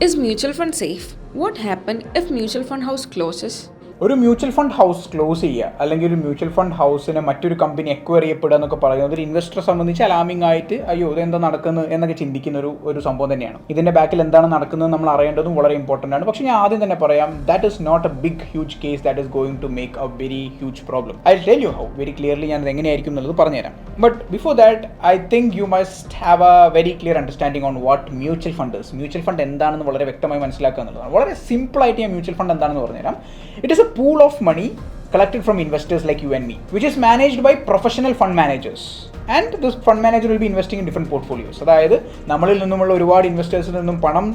Is mutual fund safe? What happens if mutual fund house closes? ഒരു mutual fund house close ചെയ്യുക അല്ലെങ്കിൽ ഒരു mutual fund ഹൗസിനെ മറ്റൊരു company acquire ചെയ്യപ്പെടുക എന്നൊക്കെ പറയുന്നത് ഒരു ഇൻവെസ്റ്ററെ സംബന്ധിച്ച് അലാമിംഗ് ആയിട്ട് അയ്യോ ഇതെന്താ നടക്കുന്നത് എന്നൊക്കെ ചിന്തിക്കുന്ന ഒരു സംഭവം തന്നെയാണ്. ഇതിൻ്റെ ബാക്കിൽ എന്താണ് നടക്കുന്നത് നമ്മൾ അറിയേണ്ടതും വളരെ ഇമ്പോർട്ടൻ്റ് ആണ്. പക്ഷേ ഞാൻ ആദ്യം തന്നെ പറയാം, that is not a big huge case that is going to make a very huge problem. I tell you how very clearly ഞാനത് എങ്ങനെയായിരിക്കും എന്നുള്ളത് പറഞ്ഞുതരാം. But before that I think you must have a very clear understanding on what mutual fund is. Mutual fund എന്താണെന്ന് വളരെ വ്യക്തമായി മനസ്സിലാക്കുക എന്നുള്ളതാണ്. വളരെ സിമ്പിളായിട്ട് ഞാൻ മ്യൂച്വൽ ഫണ്ട് എന്താണെന്ന് പറഞ്ഞുതരാം. It is A pool of money collected from investors like you and me, which is managed by professional fund managers, and this fund manager will be investing in different portfolios. അതായത് നമ്മളിൽ നിന്നുമുള്ള ഒരുപാട് ഇൻവെസ്റ്റേഴ്സിൽ നിന്നും പണം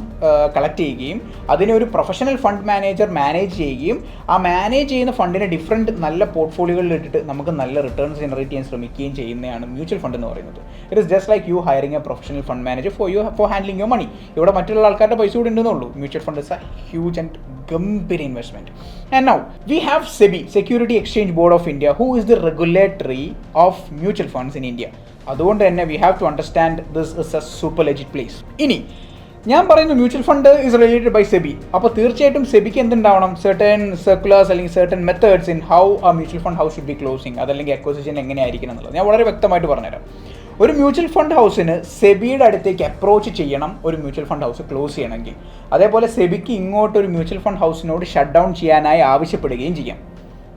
collect ചെയ്യുകയും അതിനെ ഒരു professional fund manager manage ചെയ്യുകയും ആ മാനേജ് ചെയ്യുന്ന ഫണ്ടിനെ ഡിഫറെൻറ്റ് നല്ല പോർട്ട്ഫോളിയോകളിൽ ഇട്ടിട്ട് നമുക്ക് നല്ല റിട്ടേൺസ് ജനറേറ്റ് ചെയ്യാൻ ശ്രമിക്കുകയും ചെയ്യുന്നതാണ് മ്യൂച്വൽ ഫണ്ട് എന്ന് പറയുന്നത്. It is just like you hiring a professional fund manager for handling your money. ഇവിടെ മറ്റുള്ള ആൾക്കാരുടെ പൈസ കൂടി ഉണ്ടെന്നുള്ളൂ. Mutual fund is a huge and ഗംഭീര investment. And now we have SEBI, Security Exchange Board of India, who is the regulatory of mutual funds in India. അതുകൊണ്ട് തന്നെ we have to understand this is a super legit place. ഇനി ഞാൻ പറയുന്നു mutual fund is related by SEBI. അപ്പോൾ തീർച്ചയായിട്ടും സെബിക്ക് എന്തുണ്ടാവണം? Certain circulars അല്ലെങ്കിൽ സെർട്ടൻ മെത്തേഡ്സ് ഇൻ ഹൗ ആ mutual fund house should be closing, അതല്ലെങ്കിൽ അക്വസിഷൻ എങ്ങനെയായിരിക്കണം എന്നുള്ളത് ഞാൻ വളരെ വ്യക്തമായിട്ട് പറഞ്ഞുതരാം. ഒരു മ്യൂച്വൽ ഫണ്ട് ഹൗസിന് സെബിയുടെ അടുത്തേക്ക് അപ്രോച്ച് ചെയ്യണം ഒരു മ്യൂച്വൽ ഫണ്ട് ഹൗസ് ക്ലോസ് ചെയ്യണമെങ്കിൽ. അതേപോലെ സെബിക്ക് ഇങ്ങോട്ട് ഒരു മ്യൂച്വൽ ഫണ്ട് ഹൗസിനോട് ഷട്ട് ഡൗൺ ചെയ്യാനായി ആവശ്യപ്പെടുകയും ചെയ്യാം.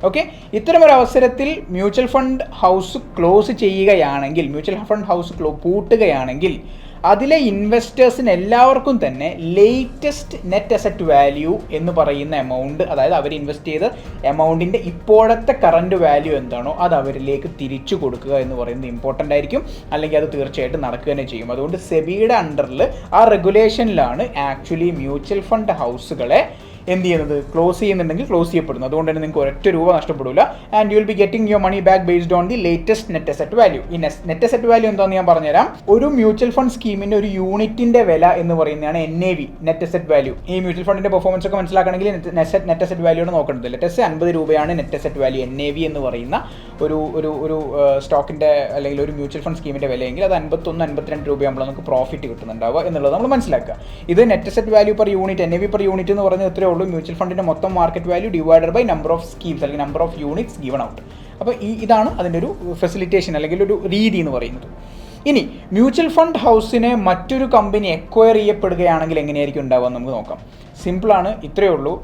ഓക്കെ, ഇത്തരമൊരു അവസരത്തിൽ മ്യൂച്വൽ ഫണ്ട് ഹൗസ് ക്ലോസ് ചെയ്യുകയാണെങ്കിൽ, മ്യൂച്വൽ ഫണ്ട് ഹൗസ് പൂട്ടുകയാണെങ്കിൽ അതിലെ ഇൻവെസ്റ്റേഴ്സിന് എല്ലാവർക്കും തന്നെ ലേറ്റസ്റ്റ് നെറ്റ് അസറ്റ് വാല്യൂ എന്ന് പറയുന്ന എമൗണ്ട്, അതായത് അവർ ഇൻവെസ്റ്റ് ചെയ്ത എമൗണ്ടിൻ്റെ ഇപ്പോഴത്തെ കറൻറ്റ് വാല്യൂ എന്താണോ അത് അവരിലേക്ക് തിരിച്ചു കൊടുക്കുക എന്ന് പറയുന്നത് ഇമ്പോർട്ടൻ്റ് ആയിരിക്കും. അല്ലെങ്കിൽ അത് തീർച്ചയായിട്ടും നടക്കുക തന്നെ ചെയ്യും. അതുകൊണ്ട് സെബിയുടെ അണ്ടറിൽ ആ റെഗുലേഷനിലാണ് ആക്ച്വലി മ്യൂച്വൽ ഫണ്ട് ഹൗസുകളെ എന്ത് ചെയ്യുന്നത്, ക്ലോസ് ചെയ്യുന്നുണ്ടെങ്കിൽ ക്ലോസ് ചെയ്യപ്പെടുന്നു. അതുകൊണ്ട് തന്നെ നിങ്ങൾക്ക് ഒരൊറ്റ രൂപ നഷ്ടപ്പെടില്ല. And you will be getting your money back based on the latest net asset value. ഈ നെറ്റ് അസറ്റ് വാല്യൂ എന്താണെന്ന് ഞാൻ പറഞ്ഞുതരാം. ഒരു മ്യൂച്വൽ ഫണ്ട് സ്കീമിൻ്റെ ഒരു യൂണിറ്റിൻ്റെ വില എന്ന് പറയുന്നതാണ് NAV, നെറ്റ് അസറ്റ് വാല്യൂ. ഈ മ്യൂച്വൽ ഫണ്ടിൻ്റെ പെർഫോമൻസ് ഒക്കെ മനസ്സിലാക്കണമെങ്കിൽ നെറ്റ് അസറ്റ് വാല്യൂ ആണ് നോക്കേണ്ടത്. ലെറ്റസ് 50 രൂപയാണ് നെറ്റ് അസറ്റ് വാല്യൂ NAV എന്ന് പറയുന്ന ഒരു സ്റ്റോക്കിൻ്റെ അല്ലെങ്കിൽ ഒരു മ്യൂച്വൽ ഫണ്ട് സ്കീമിൻ്റെ വിലയെങ്കിൽ അത് 51-52 രൂപയാകുമ്പോൾ നമുക്ക് പ്രോഫിറ്റ് കിട്ടുന്നുണ്ടാവുക എന്നുള്ളത് നമ്മൾ മനസ്സിലാക്കുക. ഇത് net asset value per unit, NAV per unit എന്ന് പറയുന്നത് എത്രയേ ഉള്ളൂ? മ്യൂച്വൽ ഫണ്ടിന്റെ മൊത്തം market value divided by number of schemes അല്ലെങ്കിൽ number of units given out. അപ്പോൾ ഇതാണ് അതിൻ്റെ ഒരു ഫെസിലിറ്റേഷൻ അല്ലെങ്കിൽ ഒരു രീതി എന്ന് പറയുന്നത്. ഇനി മ്യൂച്വൽ ഫണ്ട് ഹൗസിനെ മറ്റൊരു കമ്പനി എക്വയർ ചെയ്യപ്പെടുകയാണെങ്കിൽ എങ്ങനെയായിരിക്കും ഉണ്ടാവുക നമുക്ക് നോക്കാം. സിമ്പിളാണ്, ഇത്രയേ ഉള്ളൂ.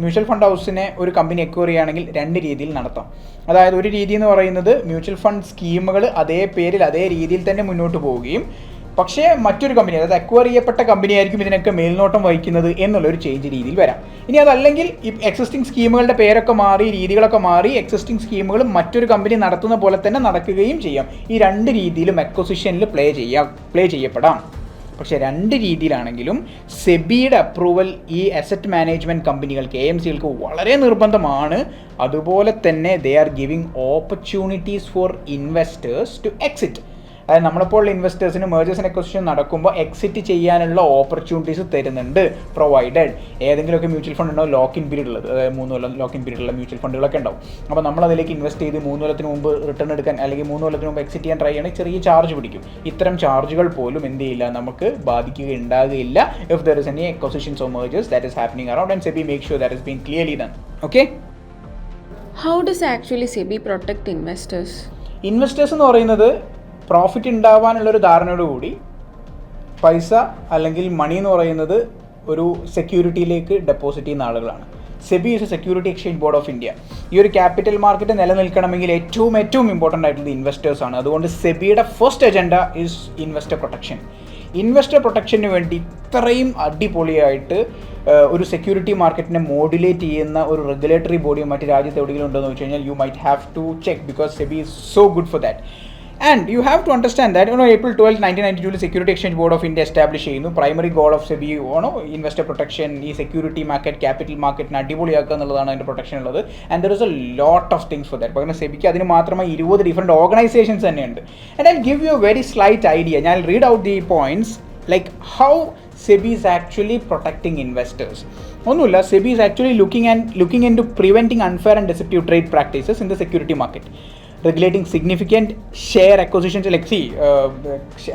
മ്യൂച്വൽ ഫണ്ട് ഹൗസിനെ ഒരു കമ്പനി എക്വയർ ചെയ്യുകയാണെങ്കിൽ രണ്ട് രീതിയിൽ നടത്താം. അതായത് ഒരു രീതി എന്ന് പറയുന്നത് മ്യൂച്വൽ ഫണ്ട് സ്കീമുകൾ അതേ പേരിൽ അതേ രീതിയിൽ തന്നെ മുന്നോട്ട് പോവുകയും പക്ഷേ മറ്റൊരു കമ്പനി, അതായത് അക്വയർ ചെയ്യപ്പെട്ട കമ്പനിയായിരിക്കും ഇതിനൊക്കെ മേൽനോട്ടം വഹിക്കുന്നത് എന്നുള്ളൊരു ചേഞ്ച് രീതിയിൽ വരാം. ഇനി അതല്ലെങ്കിൽ ഈ എക്സിസ്റ്റിംഗ് സ്കീമുകളുടെ പേരൊക്കെ മാറി രീതികളൊക്കെ മാറി എക്സിസ്റ്റിംഗ് സ്കീമുകൾ മറ്റൊരു കമ്പനി നടത്തുന്ന പോലെ തന്നെ നടക്കുകയും ചെയ്യാം. ഈ രണ്ട് രീതിയിലും അക്വസിഷനിൽ പ്ലേ ചെയ്യപ്പെടാം. പക്ഷേ രണ്ട് രീതിയിലാണെങ്കിലും സെബിയുടെ അപ്രൂവൽ ഈ അസറ്റ് മാനേജ്മെൻറ്റ് കമ്പനികൾക്ക് AMCകൾക്ക് വളരെ നിർബന്ധമാണ്. അതുപോലെ തന്നെ they are giving opportunities for investors to exit. അതായത് നമ്മളെപ്പോലുള്ള ഇൻവെസ്റ്റേഴ്സിന് മേജേഴ്സ് ആൻഡ് അക്വിസിഷൻ നടക്കുമ്പോൾ എക്സിറ്റ് ചെയ്യാനുള്ള ഓപ്പർച്യൂണിറ്റീസ് തരുന്നുണ്ട്, പ്രൊവൈഡഡ് ഏതെങ്കിലുമൊക്കെ മ്യൂച്വൽ ഫണ്ട് ഉണ്ടാവും ലോക്ക് ഇൻ പീരീഡ് ഉള്ളത്, അതായത് 3 കൊല്ലം ലോക്ക് ഇൻ പീരീഡ് ഉള്ള മ്യൂച്വൽ ഫണ്ടുകളൊക്കെ ഉണ്ടാവും. അപ്പോൾ നമ്മൾ അതിലേക്ക് ഇൻവെസ്റ്റ് ചെയ്ത് 3 കൊല്ലത്തിന് മുമ്പ് റിട്ടേൺ എടുക്കാൻ അല്ലെങ്കിൽ 3 കൊല്ലത്തിന് മുമ്പ് എക്സിറ്റ് ചെയ്യാൻ ട്രൈ ചെയ്യണമെങ്കിൽ ചെറിയ ചാർജ് പിടിക്കും. ഇത്തരം ചാർജുകൾ പോലും എന്ത് ചെയ്യില്ല, നമുക്ക് ബാധിക്കുകയുണ്ടാകില്ല if there is any acquisitions or mergers that is happening around, and SEBI make sure that is being clearly done. Okay? How does actually SEBI protect investors? Investors എന്ന് പറയുന്നത് പ്രോഫിറ്റ് ഉണ്ടാവാനുള്ളൊരു ധാരണയോടുകൂടി പൈസ അല്ലെങ്കിൽ മണി എന്ന് പറയുന്നത് ഒരു സെക്യൂരിറ്റിയിലേക്ക് ഡെപ്പോസിറ്റ് ചെയ്യുന്ന ആളുകളാണ്. SEBI is A security exchange board of India. ഈ ഒരു ക്യാപിറ്റൽ മാർക്കറ്റ് നിലനിൽക്കണമെങ്കിൽ ഏറ്റവും ഇമ്പോർട്ടൻ്റ് ആയിട്ടുള്ളത് ഇൻവെസ്റ്റേഴ്സാണ്. അതുകൊണ്ട് സെബിയുടെ first agenda is investor protection. Investor പ്രൊട്ടക്ഷന് വേണ്ടി ഇത്രയും അടിപൊളിയായിട്ട് ഒരു സെക്യൂരിറ്റി മാർക്കറ്റിനെ മോഡുലേറ്റ് ചെയ്യുന്ന ഒരു റെഗുലേറ്ററി ബോഡിയോ മറ്റ് രാജ്യത്ത് എവിടെയെങ്കിലും ഉണ്ടോ എന്ന് വെച്ച് കഴിഞ്ഞാൽ you might have to check, because SEBI is so good for that. And you have to understand that April 12, 1992 Security Exchange Board of India established ചെയ്യുന്നു. Primary goal of SEBI investor protection, ഈ security market capital മാർക്കറ്റിനെ അടിപൊളിയാക്കുക എന്നുള്ളതാണ് അതിൻ്റെ protection ഉള്ളത്. And there is a lot of things for that. കാരണം സെബിക്ക് അതിന് മാത്രമായി 20 ഡിഫറെൻറ്റ് ഓർഗനൈസേഷൻസ് തന്നെയുണ്ട്. And I give you a very slight idea. ഞാൻ read out the points like how SEBI is actually protecting investors. ഒന്നുമില്ല, SEBI is actually looking in to preventing unfair and deceptive trade practices in the security market. regulating significant share acquisitions, like see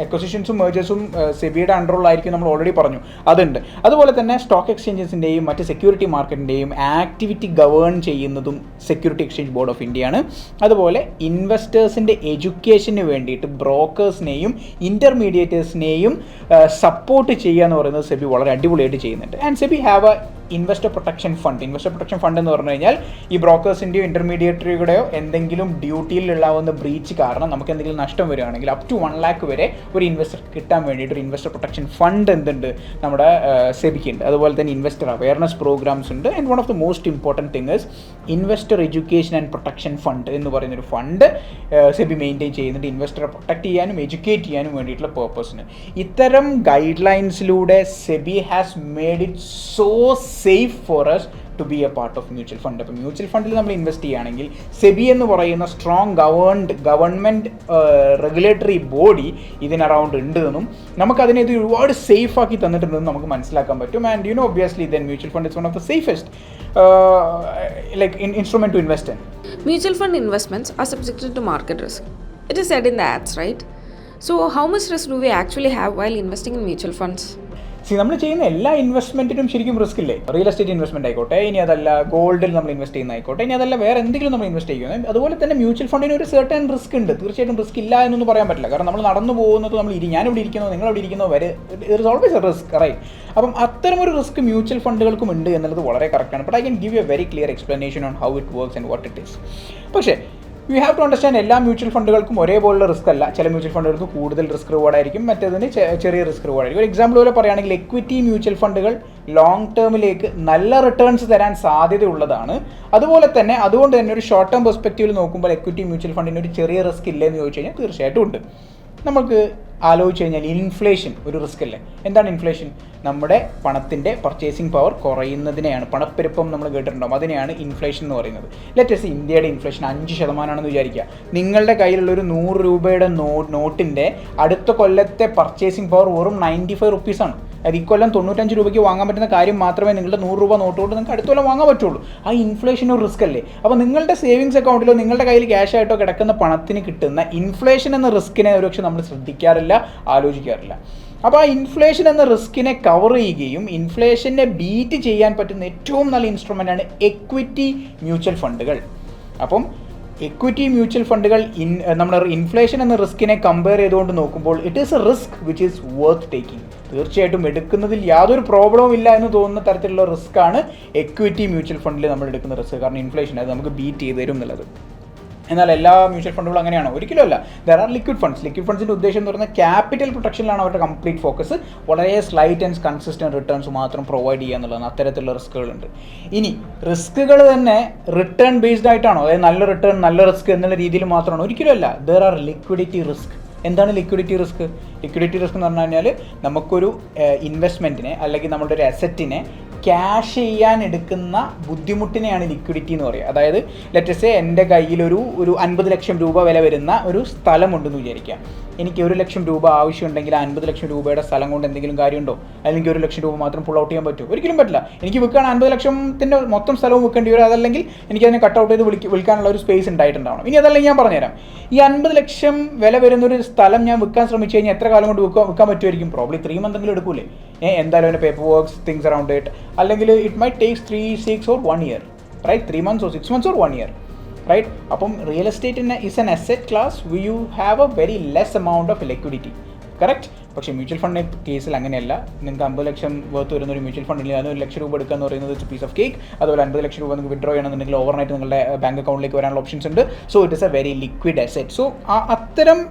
acquisitions mergersum സെബിയുടെ അണ്ടറിലായിരിക്കും, നമ്മൾ already പറഞ്ഞു അതുണ്ട്. അതുപോലെ തന്നെ stock എക്സ്ചേഞ്ചസിൻ്റെയും മറ്റ് security മാർക്കറ്റിൻ്റെയും activity govern ചെയ്യുന്നതും security exchange board of ഇന്ത്യയാണ്. അതുപോലെ ഇൻവെസ്റ്റേഴ്സിൻ്റെ എഡ്യൂക്കേഷന് വേണ്ടിയിട്ട് ബ്രോക്കേഴ്സിനെയും ഇൻ്റർമീഡിയേറ്റേഴ്സിനെയും സപ്പോർട്ട് ചെയ്യുക എന്ന് പറയുന്നത് സെബി വളരെ അടിപൊളിയായിട്ട് ചെയ്യുന്നുണ്ട്. And SEBI have A investor protection fund. Investor protection fund എന്ന് പറഞ്ഞു കഴിഞ്ഞാൽ ഈ ബ്രോക്കേഴ്സിൻ്റെയോ ഇൻ്റർമീഡിയേറ്ററിയുടെയോ എന്തെങ്കിലും ഡ്യൂട്ടിയിലുള്ളാവുന്ന ബ്രീച്ച് കാരണം നമുക്ക് എന്തെങ്കിലും നഷ്ടം വരികയാണെങ്കിൽ അപ് ടു 1 lakh വരെ ഒരു ഇൻവെസ്റ്റർ കിട്ടാൻ വേണ്ടിയിട്ട് ഒരു ഇൻവെസ്റ്റർ പ്രൊട്ടക്ഷൻ ഫണ്ട് എന്തുണ്ട് നമ്മുടെ സെബിക്കുണ്ട്. അതുപോലെ തന്നെ ഇൻവെസ്റ്റർ അവയർനെസ് പ്രോഗ്രാംസ് ഉണ്ട്. And one of the most important thing is investor education and protection fund എന്ന് പറയുന്നൊരു ഫണ്ട് സെബി മെയിൻറ്റെയിൻ ചെയ്യുന്നുണ്ട്, ഇൻവെസ്റ്ററെ പ്രൊട്ടക്ട് ചെയ്യാനും എഡ്യൂക്കേറ്റ് ചെയ്യാനും വേണ്ടിയിട്ടുള്ള പേർപ്പസിന്. ഇത്തരം ഗൈഡ് ലൈൻസിലൂടെ SEBI has made it so safe for us to be a part of mutual fund. അപ്പോൾ മ്യൂച്വൽ ഫണ്ടിൽ നമ്മൾ ഇൻവെസ്റ്റ് ചെയ്യുകയാണെങ്കിൽ സെബി എന്ന് പറയുന്ന സ്ട്രോങ് ഗവൺമെൻറ് റെഗുലേറ്ററി ബോഡി ഇതിനറൗണ്ട് ഉണ്ട് എന്നും നമുക്കതിനെ ഇത് ഒരുപാട് സേഫ് ആക്കി തന്നിട്ടുണ്ടെന്നും നമുക്ക് മനസ്സിലാക്കാൻ പറ്റും. And you know obviously then mutual fund is one of the safest instrument to invest in. Mutual fund investments are subjected to market risk. It is said in the ads, right? So how much risk do we actually have while investing in mutual funds? നമ്മൾ ചെയ്യുന്ന എല്ലാ ഇൻവെസ്റ്റ്മെൻറ്റിനും ശരിക്കും risk ഇല്ലേ? Real estate investment ആയിക്കോട്ടെ, ഇനി അതല്ല ഗോൾഡിൽ നമ്മൾ invest ചെയ്യുന്ന ആയിക്കോട്ടെ, ഇനി അതല്ല വേറെ എന്തെങ്കിലും നമ്മൾ ഇൻവെസ്റ്റ് ചെയ്യുന്നത്. അതുപോലെ തന്നെ മ്യൂച്വൽ ഫണ്ടിന് ഒരു സർട്ടൻ റിസ്ക് ഉണ്ട്. തീർച്ചയായിട്ടും റിസ്ക് ഇല്ല എന്നൊന്നും പറയാൻ പറ്റില്ല. കാരണം നമ്മൾ നടന്നു പോകുന്നത്, ഞാനിവിടെ ഇരിക്കുന്നോ നിങ്ങളവിടെ ഇരിക്കുന്നോ വരെ it is always a risk, right? അപ്പം അത്തരമൊരു റിസ്ക് മ്യൂച്വൽ ഫണ്ടുകൾക്കും ഉണ്ട് എന്നുള്ളത് വളരെ കറക്റ്റാണ്. But I can give you a very clear explanation on how it works and what it is. പക്ഷേ യു ഹാവ് ടു അണ്ടർസ്റ്റാൻഡ് എല്ലാ മ്യൂച്വൽ ഫണ്ടുകൾക്കും ഒരേപോലുള്ള റിസ്ക് അല്ല. ചില മ്യൂച്വൽ ഫണ്ടുകൾക്ക് കൂടുതൽ റിസ്ക് റിവാർഡ് ആയിരിക്കും, മറ്റേതിന് ചെറിയ റിസ്ക് റിവാർഡ് ആയിരിക്കും. ഒരു എക്സാമ്പിൾ പോലെ പറയുകയാണെങ്കിൽ എക്വിറ്റി മ്യൂച്വൽ ഫണ്ടുകൾ ലോങ് ടേമിലേക്ക് നല്ല റിട്ടേൺസ് തരാൻ സാധ്യതയുള്ളതാണ്. അതുപോലെ തന്നെ അതുകൊണ്ട് തന്നെ ഒരു ഷോർട്ട് ടേം പെർസ്പെക്റ്റീവിൽ നോക്കുമ്പോൾ എക്വിറ്റി മ്യൂച്വൽ ഫണ്ടിന് ഒരു ചെറിയ റിസ്ക് ഇല്ലെന്ന് ചോദിച്ചു കഴിഞ്ഞാൽ തീർച്ചയായിട്ടും ഉണ്ട്. നമുക്ക് ആലോചിച്ച് കഴിഞ്ഞാൽ ഇൻഫ്ലേഷൻ ഒരു റിസ്ക് അല്ലേ? എന്താണ് ഇൻഫ്ലേഷൻ? നമ്മുടെ പണത്തിൻ്റെ പർച്ചേസിങ് പവർ കുറയുന്നതിനെയാണ്, പണപ്പെരുപ്പം നമ്മൾ കേട്ടിട്ടുണ്ടാകും, അതിനെയാണ് ഇൻഫ്ലേഷൻ എന്ന് പറയുന്നത്. ലെറ്റസ് ഇന്ത്യയുടെ ഇൻഫ്ലേഷൻ 5% വിചാരിക്കുക. നിങ്ങളുടെ കയ്യിലുള്ള ഒരു 100 രൂപയുടെ നോട്ടിൻ്റെ അടുത്ത കൊല്ലത്തെ പർച്ചേസിങ് പവർ വെറും 95 റുപ്പീസാണ്. അത് ഇക്കൊല്ലം 95 രൂപയ്ക്ക് വാങ്ങാൻ പറ്റുന്ന കാര്യം മാത്രമേ നിങ്ങളുടെ 100 രൂപ നോട്ട് കൊണ്ട് നിങ്ങൾക്ക് അടുത്ത കൊല്ലം വാങ്ങാൻ പറ്റുള്ളൂ. ആ ഇൻഫ്ലേഷൻ ഒരു റിസ്ക് അല്ലേ? അപ്പോൾ നിങ്ങളുടെ സേവിങ്സ് അക്കൗണ്ടിലോ നിങ്ങളുടെ കയ്യിൽ ക്യാഷ് ആയിട്ടോ കിടക്കുന്ന പണത്തിന് കിട്ടുന്ന ഇൻഫ്ലേഷൻ എന്ന റിസ്കിനെ ഒരുപക്ഷെ നമ്മൾ ശ്രദ്ധിക്കാറില്ല, ആലോചിക്കാറില്ല. അപ്പോൾ ആ ഇൻഫ്ലേഷൻ എന്ന റിസ്കിനെ കവർ ചെയ്യുകയും ഇൻഫ്ലേഷനെ ബീറ്റ് ചെയ്യാൻ പറ്റുന്ന ഏറ്റവും നല്ല ഇൻസ്ട്രുമെൻ്റാണ് എക്വിറ്റി മ്യൂച്വൽ ഫണ്ടുകൾ. അപ്പം എക്വിറ്റി മ്യൂച്വൽ ഫണ്ടുകൾ നമ്മുടെ ഇൻഫ്ലേഷൻ എന്ന റിസ്കിനെ കമ്പയർ ചെയ്തുകൊണ്ട് നോക്കുമ്പോൾ it is A risk which is worth taking. തീർച്ചയായിട്ടും എടുക്കുന്നതിൽ യാതൊരു പ്രോബ്ലവും ഇല്ല എന്ന് തോന്നുന്ന തരത്തിലുള്ള റിസ്ക്കാണ് എക്വിറ്റി മ്യൂച്വൽ ഫണ്ടിൽ നമ്മൾ എടുക്കുന്ന റിസ്ക്. കാരണം ഇൻഫ്ലേഷൻ അത് നമുക്ക് ബീറ്റ് ചെയ്ത് തരും എന്നുള്ളത്. എന്നാൽ എല്ലാ മ്യൂച്വൽ ഫണ്ടുകളും അങ്ങനെയാണോ? ഒരിക്കലും അല്ല. There are liquid funds. Liquid ഫണ്ട്സിൻ്റെ ഉദ്ദേശം എന്ന് പറയുന്നത് ക്യാപിറ്റൽ പ്രൊട്ടക്ഷനിലാണ് അവരുടെ കംപ്ലീറ്റ് ഫോക്കസ്. വളരെ സ്ലൈറ്റ് ആൻഡ് കൺസിസ്റ്റൻറ്റ് റിട്ടേൺസ് മാത്രം പ്രൊവൈഡ് ചെയ്യുക എന്നുള്ളതാണ്. അത്തരത്തിലുള്ള റിസ്ക്കുകളുണ്ട്. ഇനി റിസ്ക്കുകൾ തന്നെ റിട്ടേൺ ബേസ്ഡ് ആയിട്ടാണോ? അതായത് നല്ല റിട്ടേൺ നല്ല റിസ്ക് എന്നുള്ള രീതിയിൽ മാത്രമാണോ? ഒരിക്കലും അല്ല. There R liquidity risk. എന്താണ് ലിക്വിഡിറ്റി റിസ്ക്? ലിക്വിഡിറ്റി റിസ്ക് എന്ന് പറഞ്ഞു കഴിഞ്ഞാൽ നമുക്കൊരു ഇൻവെസ്റ്റ്മെൻറ്റിനെ അല്ലെങ്കിൽ നമ്മുടെ ഒരു അസറ്റിനെ ക്യാഷ് ചെയ്യാൻ എടുക്കുന്ന ബുദ്ധിമുട്ടിനെയാണ് ലിക്വിഡിറ്റി എന്ന് പറയുക. അതായത് ലെറ്റസ് സേ എൻ്റെ കയ്യിലൊരു 50 ലക്ഷം രൂപ വില വരുന്ന ഒരു സ്ഥലമുണ്ടെന്ന് വിചാരിക്കാം. എനിക്ക് 1 ലക്ഷം രൂപ ആവശ്യമുണ്ടെങ്കിൽ 50 ലക്ഷം രൂപയുടെ സ്ഥലം കൊണ്ട് എന്തെങ്കിലും കാര്യമുണ്ടോ? അല്ലെങ്കിൽ 1 ലക്ഷം രൂപ മാത്രം പുൾ ഔട്ട് ചെയ്യാൻ പറ്റുമോ? ഒരിക്കലും പറ്റില്ല. എനിക്ക് വിൽക്കാൻ 50 ലക്ഷത്തിൻ്റെ മൊത്തം സ്ഥലവും വിൽക്കേണ്ടി വരും. അതല്ലെങ്കിൽ എനിക്കതിനെ കട്ട് ഔട്ട് ചെയ്ത് വിൽക്കാനുള്ള ഒരു സ്പേസ് ഉണ്ടായിട്ടുണ്ടാവണം. ഇനി അതല്ലെങ്കിൽ ഞാൻ പറഞ്ഞുതരാം, ഈ 50 ലക്ഷം വില വരുന്നൊരു സ്ഥലം ഞാൻ വിൽക്കാൻ ശ്രമിച്ചു കഴിഞ്ഞാൽ എത്ര കാലം കൊണ്ട് വിൽക്കാൻ പറ്റുമായിരിക്കും? Probably 3 months എടുക്കൂലേ? എന്തായാലും അതിൻ്റെ paper works things around it. അല്ലെങ്കിൽ it might takes 3, 6 or 1 year, right? 3 months or 6 months or 1 year, right? അപ്പം real estate is N asset class we U have a very less amount of liquidity, correct? പക്ഷേ mutual fund കേസിൽ അങ്ങനെയല്ല. നിങ്ങൾക്ക് 50 ലക്ഷം worth വരുന്ന ഒരു mutual ഫണ്ടിൽ അതിന് 1 ലക്ഷം രൂപ എടുക്കുക എന്ന് പറയുന്നത് ഇറ്റ്സ് പീസ് ഓഫ് കേക്ക്. അതുപോലെ 50 ലക്ഷം രൂപ നിങ്ങൾക്ക് വിഡ്രോ ചെയ്യണമെന്നുണ്ടെങ്കിൽ ഓവർനൈറ്റ് നിങ്ങളുടെ ബാങ്ക് അക്കൗണ്ടിലേക്ക് വരാനുള്ള ഓപ്ഷൻസ് ഉണ്ട്. So it is A very liquid asset. So അത്തരം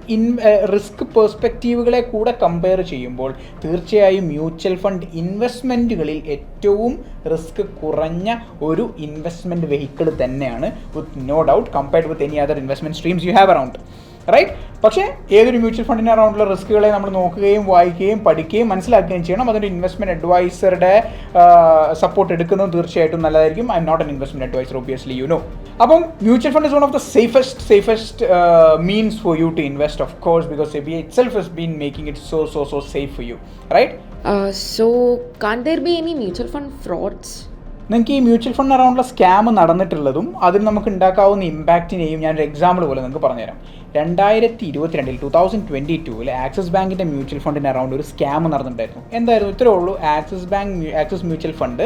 റിസ്ക് പെർസ്പെക്റ്റീവുകളെ കൂടെ കമ്പയർ ചെയ്യുമ്പോൾ തീർച്ചയായും മ്യൂച്വൽ ഫണ്ട് ഇൻവെസ്റ്റ്മെൻറ്റുകളിൽ ഏറ്റവും റിസ്ക് കുറഞ്ഞ ഒരു ഇൻവെസ്റ്റ്മെൻറ്റ് വെഹിക്കിൾ തന്നെയാണ്, with no doubt, compared with any other investment streams you have around, right? പക്ഷേ ഏതൊരു മ്യൂച്വൽ ഫണ്ടിന് അറൗണ്ടുള്ള റിസ്ക്കുകളെ നമ്മൾ നോക്കുകയും വായിക്കുകയും പഠിക്കുകയും മനസ്സിലാക്കുകയും ചെയ്യണം. അതൊരു ഇൻവെസ്റ്റ്മെൻറ്റ് അഡ്വൈസറുടെ സപ്പോർട്ട് എടുക്കുന്നത് തീർച്ചയായിട്ടും നല്ലതായിരിക്കും. I'm not an investment adviser, obviously you know. അപ്പം mutual fund is one of the safest means for you to invest, of course, because SEBI itself has been making it so safe for you, right? So can't there be any mutual fund frauds? നിങ്ങൾക്ക് ഈ mutual fund അറൗണ്ടുള്ള scam നടന്നിട്ടുള്ളതും അതിൽ നമുക്ക് ഉണ്ടാക്കാവുന്ന ഇമ്പാക്റ്റിനെയും ഞാനൊരു example പോലെ നിങ്ങൾക്ക് പറഞ്ഞുതരാം. 2022 axis ബാങ്കിൻ്റെ mutual ഫണ്ടിന് around ഒരു സ്കാം നടന്നിട്ടുണ്ടായിരുന്നു. എന്തായിരുന്നു? ഇത്രേ ഉള്ളൂ. ആക്സിസ് മ്യൂച്വൽ ഫണ്ട്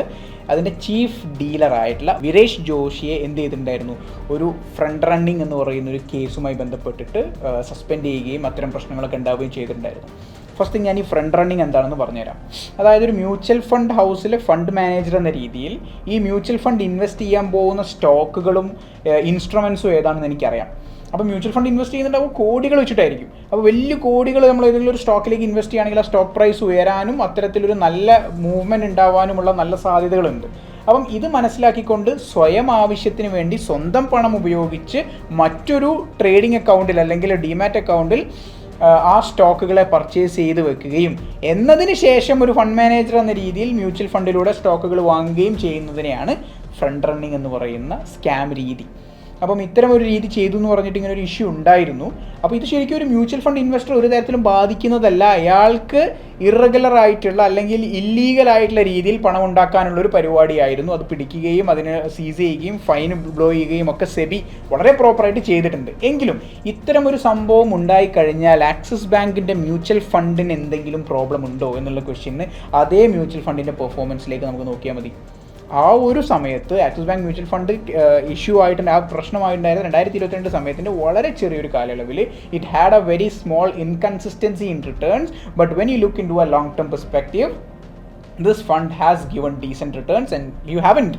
അതിൻ്റെ ചീഫ് ഡീലറായിട്ടുള്ള വിരേഷ് ജോഷിയെ എന്ത് ചെയ്തിട്ടുണ്ടായിരുന്നു? ഒരു ഫ്രണ്ട് റണ്ണിങ് എന്ന് പറയുന്ന ഒരു കേസുമായി ബന്ധപ്പെട്ടിട്ട് സസ്പെൻഡ് ചെയ്യുകയും അത്തരം പ്രശ്നങ്ങളൊക്കെ ഉണ്ടാവുകയും ചെയ്തിട്ടുണ്ടായിരുന്നു. ഫസ്റ്റ് തിങ്, ഞാൻ ഈ ഫ്രണ്ട് റണ്ണിങ് എന്താണെന്ന് പറഞ്ഞുതരാം. അതായത് ഒരു മ്യൂച്വൽ ഫണ്ട് ഹൗസിലെ ഫണ്ട് മാനേജർ എന്ന രീതിയിൽ ഈ മ്യൂച്വൽ ഫണ്ട് ഇൻവെസ്റ്റ് ചെയ്യാൻ പോകുന്ന സ്റ്റോക്കുകളും ഇൻസ്ട്രുമെൻസും ഏതാണെന്ന് എനിക്കറിയാം. അപ്പോൾ മ്യൂച്വൽ ഫണ്ട് ഇൻവെസ്റ്റ് ചെയ്യുന്നുണ്ടാവും കോടികൾ വെച്ചിട്ടായിരിക്കും. അപ്പോൾ വലിയ കോടികൾ നമ്മൾ ഏതെങ്കിലും ഒരു സ്റ്റോക്കിലേക്ക് ഇൻവെസ്റ്റ് ചെയ്യുകയാണെങ്കിൽ ആ സ്റ്റോക്ക് പ്രൈസ് ഉയരാനും അത്തരത്തിലൊരു നല്ല മൂവ്മെൻറ്റ് ഉണ്ടാവാനുമുള്ള നല്ല സാധ്യതകളുണ്ട്. അപ്പം ഇത് മനസ്സിലാക്കിക്കൊണ്ട് സ്വയം ആവശ്യത്തിന് വേണ്ടി സ്വന്തം പണം ഉപയോഗിച്ച് മറ്റൊരു ട്രേഡിംഗ് അക്കൗണ്ടിൽ അല്ലെങ്കിൽ ഡിമാറ്റ് അക്കൗണ്ടിൽ ആ സ്റ്റോക്കുകളെ പർച്ചേസ് ചെയ്ത് വെക്കുകയും എന്നതിന് ശേഷം ഒരു ഫണ്ട് മാനേജർ എന്ന രീതിയിൽ മ്യൂച്വൽ ഫണ്ടിലൂടെ സ്റ്റോക്കുകൾ വാങ്ങുകയും ചെയ്യുന്നതിനെയാണ് ഫ്രണ്ട് റണ്ണിങ് എന്ന് പറയുന്ന സ്കാം രീതി. അപ്പം ഇത്തരം ഒരു രീതി ചെയ്തു എന്ന് പറഞ്ഞിട്ട് ഇങ്ങനെ ഒരു ഇഷ്യൂ ഉണ്ടായിരുന്നു. അപ്പോൾ ഇത് ശരിക്കും ഒരു മ്യൂച്വൽ ഫണ്ട് ഇൻവെസ്റ്റർ ഒരു തരത്തിലും ബാധിക്കുന്നതല്ല. അയാൾക്ക് ഇറഗുലർ ആയിട്ടുള്ള അല്ലെങ്കിൽ ഇല്ലീഗലായിട്ടുള്ള രീതിയിൽ പണം ഉണ്ടാക്കാനുള്ളൊരു പരിപാടിയായിരുന്നു. അത് പിടിക്കുകയും അതിന് സീസ് ചെയ്യുകയും ഫൈൻ ബ്ലോ ചെയ്യുകയും ഒക്കെ സെബി വളരെ പ്രോപ്പറായിട്ട് ചെയ്തിട്ടുണ്ട്. എങ്കിലും ഇത്തരം ഒരു സംഭവം ഉണ്ടായിക്കഴിഞ്ഞാൽ ആക്സിസ് ബാങ്കിൻ്റെ മ്യൂച്വൽ ഫണ്ടിന് എന്തെങ്കിലും പ്രോബ്ലം ഉണ്ടോ എന്നുള്ള ക്വസ്റ്റ്യന് അതേ മ്യൂച്വൽ ഫണ്ടിൻ്റെ പെർഫോമൻസിലേക്ക് നമുക്ക് നോക്കിയാൽ മതി. ആ ഒരു സമയത്ത് Axis bank mutual fund issue ആയിട്ട് ആ പ്രശ്നമായിട്ടുണ്ടായിരുന്ന 2022 സമയത്തിൻ്റെ വളരെ ചെറിയൊരു കാലയളവിൽ it had a very small inconsistency in returns. But when you look into a long term perspective, this fund has given decent returns and you haven't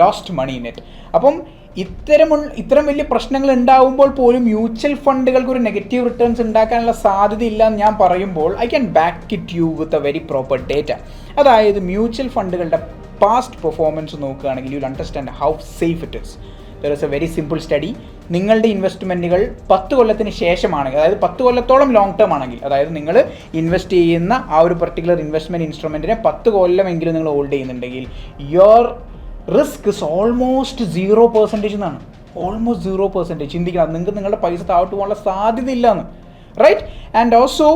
lost money in it. അപ്പം ഇത്തരം വലിയ പ്രശ്നങ്ങൾ ഉണ്ടാകുമ്പോൾ പോലും mutual ഫണ്ടുകൾക്ക് ഒരു negative returns ഉണ്ടാക്കാനുള്ള സാധ്യതയില്ല എന്ന് ഞാൻ പറയുമ്പോൾ I can back it you with a very proper data. അതായത് മ്യൂച്വൽ ഫണ്ടുകളുടെ പാസ്റ്റ് പെർഫോമൻസ് നോക്കുകയാണെങ്കിൽ you will understand how safe it is. There is A very simple study. നിങ്ങളുടെ ഇൻവെസ്റ്റ്മെൻറ്റുകൾ 10 കൊല്ലത്തിന് ശേഷമാണെങ്കിൽ, അതായത് 10 കൊല്ലത്തോളം ലോങ് ടേം ആണെങ്കിൽ, അതായത് നിങ്ങൾ ഇൻവെസ്റ്റ് ചെയ്യുന്ന ആ ഒരു പർട്ടിക്കുലർ ഇൻവെസ്റ്റ്മെൻറ്റ് ഇൻസ്ട്രുമെൻറ്റിനെ 10 കൊല്ലമെങ്കിലും നിങ്ങൾ ഹോൾഡ് ചെയ്യുന്നുണ്ടെങ്കിൽ യുവർ റിസ്ക് ഇസ് ഓൾമോസ്റ്റ് 0% എന്നാണ്. ഓൾമോസ്റ്റ് 0%. ചിന്തിക്കണം, നിങ്ങൾക്ക് നിങ്ങളുടെ പൈസ താഴോട്ട് പോകാനുള്ള സാധ്യതയില്ല എന്ന്. Right? And also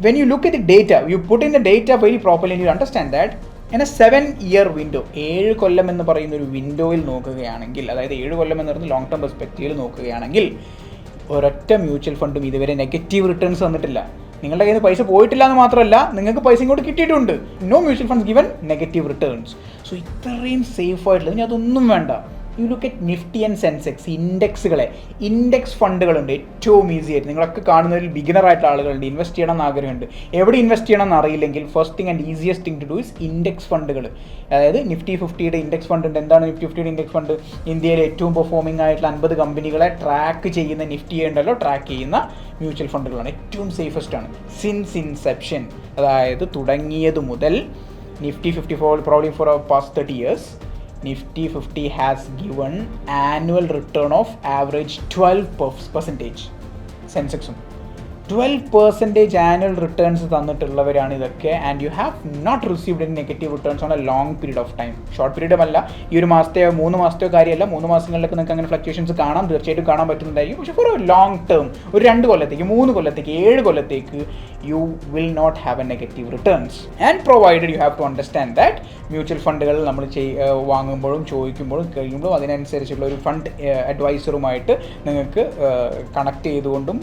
when you look at the data, you put in the data very properly and you understand that in a 7-year window, 7 കൊല്ലം എന്ന് പറയുന്ന ഒരു വിൻഡോയിൽ നോക്കുകയാണെങ്കിൽ, അതായത് 7 കൊല്ലം എന്ന് പറയുന്ന ലോങ് ടേം പെർസ്പെക്റ്റീവിൽ നോക്കുകയാണെങ്കിൽ ഒരൊറ്റ മ്യൂച്വൽ ഫണ്ടും ഇതുവരെ നെഗറ്റീവ് റിട്ടേൺസ് തന്നിട്ടില്ല. നിങ്ങളുടെ കയ്യിൽ നിന്ന് പൈസ പോയിട്ടില്ല എന്ന് മാത്രമല്ല, നിങ്ങൾക്ക് പൈസ ഇങ്ങോട്ട് കിട്ടിയിട്ടുണ്ട്. No mutual funds given negative returns. So ഇത്രയും സേഫ് ആയിട്ടുള്ളത് ഇനി അതൊന്നും വേണ്ട. You look at Nifty and Sensex ഇൻഡെക്സുകളെ, ഇൻഡെക്സ് ഫണ്ടുകളുണ്ട് ഏറ്റവും ഈസി ആയിട്ട്. നിങ്ങളൊക്കെ കാണുന്നതിൽ ബിഗിനർ ആയിട്ടുള്ള ആളുകളുണ്ട്, ഇൻവെസ്റ്റ് ചെയ്യണം എന്ന് ആഗ്രഹമുണ്ട്, എവിടെ ഇൻവെസ്റ്റ് ചെയ്യണം എന്ന് അറിയില്ലെങ്കിൽ first thing and easiest thing to do is index ഫണ്ടുകൾ. അതായത് നിഫ്റ്റി 50യുടെ ഇൻഡെക്സ് ഫണ്ട് ഉണ്ട്. എന്താണ് നിഫ്റ്റി 50യുടെ ഇൻഡെക്സ് ഫണ്ട്? ഇന്ത്യയിലെ ഏറ്റവും പെർഫോമിംഗ് ആയിട്ടുള്ള 50 കമ്പനികളെ ട്രാക്ക് ചെയ്യുന്ന, നിഫ്റ്റിയെ ഉണ്ടല്ലോ ട്രാക്ക് ചെയ്യുന്ന മ്യൂച്വൽ ഫണ്ടുകളാണ്. ഏറ്റവും സേഫസ്റ്റ് ആണ് സിൻസ് ഇൻസെപ്ഷൻ. അതായത് തുടങ്ങിയത് മുതൽ Nifty 54 probably for our past 30 years, Nifty 50 has given annual return of average 12%. സെൻസെക്സും 12% ആനുവൽ റിട്ടേൺസ് തന്നിട്ടുള്ളവരാണ് ഇതൊക്കെ. And you have not received any negative returns on a long period of time. Short പീരീഡുമല്ല, ഈ ഒരു മാസത്തെയോ 3 മാസത്തെയോ കാര്യമല്ല. 3 മാസങ്ങളിലൊക്കെ നിങ്ങൾക്ക് അങ്ങനെ ഫ്ലക്ച്വേഷൻസ് കാണാം, തീർച്ചയായിട്ടും കാണാൻ പറ്റുന്നതായിരിക്കും. പക്ഷേ ഫോർ എ ലോങ് ടേം, ഒരു 2 കൊല്ലത്തേക്ക് 3 കൊല്ലത്തേക്ക് 7 കൊല്ലത്തേക്ക് you will not have a negative returns. And provided you have to understand that mutual ഫണ്ടുകൾ നമ്മൾ വാങ്ങുമ്പോഴും ചോദിക്കുമ്പോഴും കഴിയുമ്പോഴും അതിനനുസരിച്ചുള്ള ഒരു ഫണ്ട് അഡ്വൈസറുമായിട്ട് നിങ്ങൾക്ക് കണക്ട് ചെയ്തുകൊണ്ടും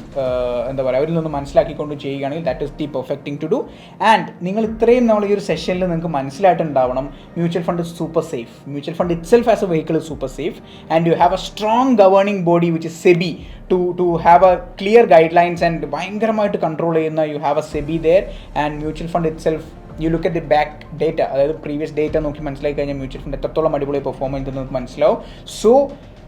എന്താ പറയുക അവരിൽ നിന്ന് മനസ്സിലാക്കിക്കൊണ്ട് ചെയ്യുകയാണെങ്കിൽ that is the perfect thing to do. And നിങ്ങൾ ഇത്രയും നമ്മൾ ഈ ഒരു സെഷനിൽ നിങ്ങൾക്ക് മനസ്സിലായിട്ടുണ്ടാവണം mutual fund is super safe. Mutual fund itself as a vehicle is super safe and you have a strong governing body which is SEBI to have a clear guidelines and ഭയങ്കരമായിട്ട് control ചെയ്യുന്ന you have a SEBI there. And mutual fund itself you look at the back data, അതായത് previous data നോക്കി മനസ്സിലാക്കി കഴിഞ്ഞാൽ mutual fund എത്രത്തോളം അടിപൊളി perform ചെയ്യുന്നത് നമുക്ക് മനസ്സിലാവും. So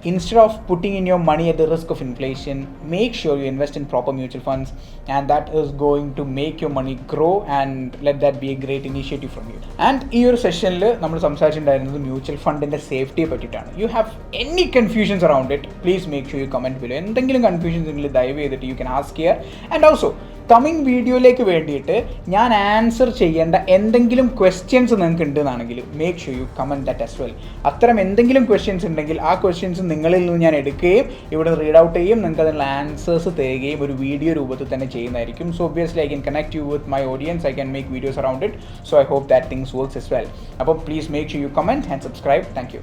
instead of putting in your money at the risk of inflation, make sure you invest in proper mutual funds, and that is going to make your money grow and let that be a great initiative from you. And ഈ ഒരു സെഷനിൽ നമ്മൾ സംസാരിച്ചിട്ടുണ്ടായിരുന്നത് mutual ഫണ്ടിൻ്റെ സേഫ്റ്റിയെ പറ്റിയിട്ടാണ്. You have any confusions around it, please make sure you comment below. എന്തെങ്കിലും confusions ഉണ്ടെങ്കിൽ ദയവ് ചെയ്തിട്ട് you can ask here. And also coming വീഡിയോയിലേക്ക് വേണ്ടിയിട്ട് ഞാൻ ആൻസർ ചെയ്യേണ്ട എന്തെങ്കിലും ക്വസ്റ്റ്യൻസ് നിങ്ങൾക്ക് ഉണ്ടെന്നാണെങ്കിൽ make sure you comment that as well. അത്തരം എന്തെങ്കിലും ക്വസ്റ്റ്യൻസ് ഉണ്ടെങ്കിൽ ആ ക്വസ്റ്റ്യൻസ് നിങ്ങളിൽ നിന്ന് ഞാൻ എടുക്കുകയും ഇവിടെ റീഡ് ഔട്ട് ചെയ്യും, നിങ്ങൾക്ക് അതിനുള്ള ആൻസേഴ്സ് തരികയും ഒരു വീഡിയോ രൂപത്തിൽ തന്നെ ചെയ്യുന്നതായിരിക്കും. So obviously I can connect you with my audience, I can make videos around it. So I hope that things works as well. അപ്പോൾ please make sure you comment and subscribe. Thank U.